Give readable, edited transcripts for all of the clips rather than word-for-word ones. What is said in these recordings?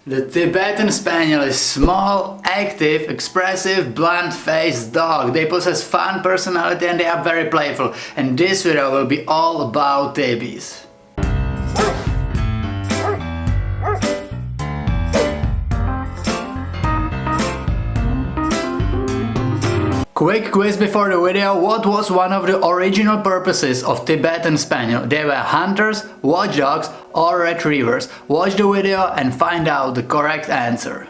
The Tibetan Spaniel is small, active, expressive, blunt-faced dog. They possess fun personality and they are very playful. And this video will be all about Tibbies. Quick quiz before the video. What was one of the original purposes of Tibetan Spaniel? They were hunters, watchdogs or retrievers. Watch the video and find out the correct answer.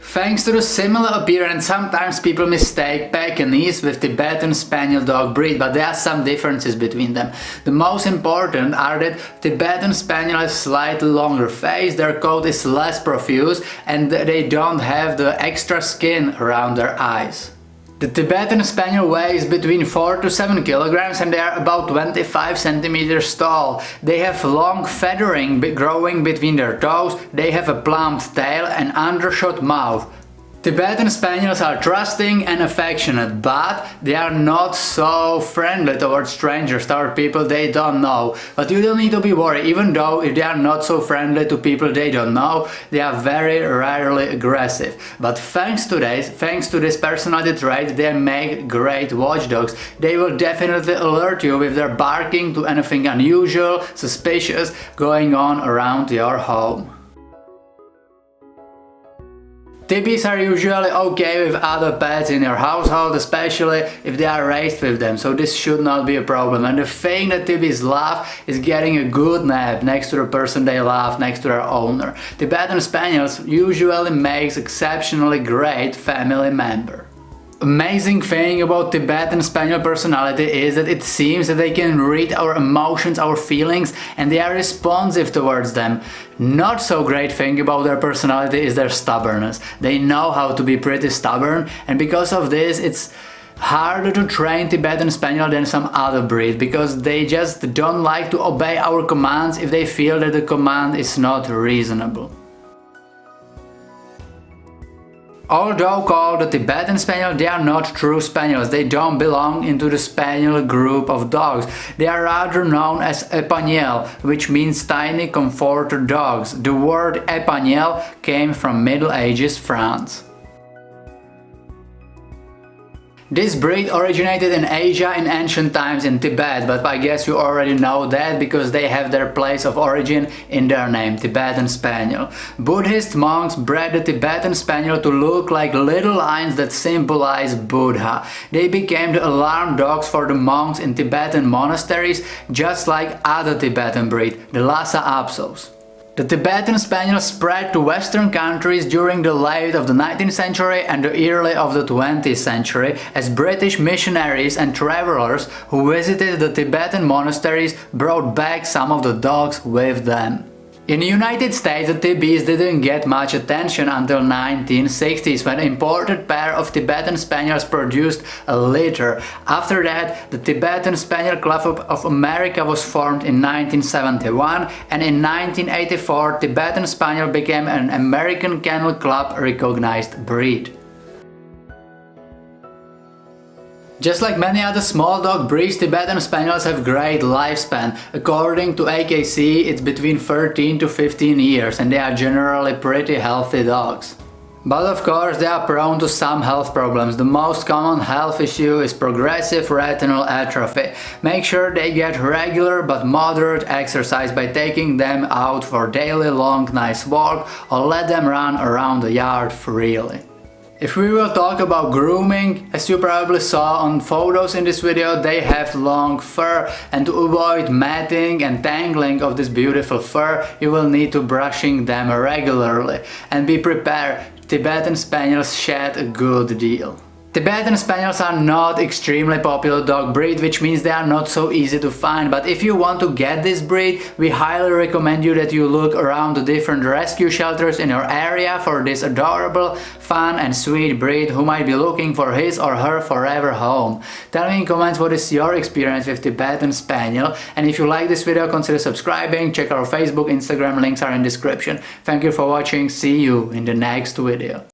Thanks to the similar appearance, sometimes people mistake Pekingese with Tibetan Spaniel dog breed, but there are some differences between them. The most important are that Tibetan Spaniel has slightly longer face, their coat is less profuse, and they don't have the extra skin around their eyes. The Tibetan Spaniel weighs between 4 to 7 kilograms and they are about 25 centimeters tall. They have long feathering growing between their toes, they have a plumed tail and undershot mouth. Tibetan Spaniels are trusting and affectionate, but they are not so friendly towards strangers, toward people they don't know. But you don't need to be worried, even though if they are not so friendly to people they don't know, they are very rarely aggressive. But thanks to this personality trait, they make great watchdogs. They will definitely alert you if they're barking to anything unusual, suspicious going on around your home. Tibbies are usually okay with other pets in your household, especially if they are raised with them, so this should not be a problem. And the thing that Tibbies love is getting a good nap next to the person they love, next to their owner. Tibetan Spaniels usually makes exceptionally great family member. Amazing thing about Tibetan Spaniel personality is that it seems that they can read our emotions, our feelings, and they are responsive towards them. Not so great thing about their personality is their stubbornness. They know how to be pretty stubborn, and because of this it's harder to train Tibetan Spaniel than some other breed, because they just don't like to obey our commands if they feel that the command is not reasonable. Although called the Tibetan Spaniel, they are not true Spaniels. They don't belong into the Spaniel group of dogs. They are rather known as Spaniel, which means tiny comforter dogs. The word Spaniel came from Middle Ages France. This breed originated in Asia in ancient times in Tibet, but I guess you already know that because they have their place of origin in their name, Tibetan Spaniel. Buddhist monks bred the Tibetan Spaniel to look like little lions that symbolize Buddha. They became the alarm dogs for the monks in Tibetan monasteries, just like other Tibetan breed, the Lhasa Apsos. The Tibetan Spaniel spread to Western countries during the late of the 19th century and the early of the 20th century as British missionaries and travelers who visited the Tibetan monasteries brought back some of the dogs with them. In the United States, the Tibbies didn't get much attention until 1960s when an imported pair of Tibetan Spaniels produced a litter. After that, the Tibetan Spaniel Club of America was formed in 1971, and in 1984 Tibetan Spaniel became an American Kennel Club recognized breed. Just like many other small dog breeds, Tibetan Spaniels have great lifespan. According to AKC, it's between 13 to 15 years and they are generally pretty healthy dogs. But of course they are prone to some health problems. The most common health issue is progressive retinal atrophy. Make sure they get regular but moderate exercise by taking them out for daily long nice walk or let them run around the yard freely. If we will talk about grooming, as you probably saw on photos in this video, they have long fur, and to avoid matting and tangling of this beautiful fur, you will need to brushing them regularly. And be prepared, Tibetan Spaniels shed a good deal. Tibetan Spaniels are not extremely popular dog breed, which means they are not so easy to find, but if you want to get this breed, we highly recommend you that you look around the different rescue shelters in your area for this adorable, fun and sweet breed who might be looking for his or her forever home. Tell me in comments what is your experience with Tibetan Spaniel, and if you like this video, consider subscribing, check our Facebook, Instagram, links are in description. Thank you for watching, see you in the next video.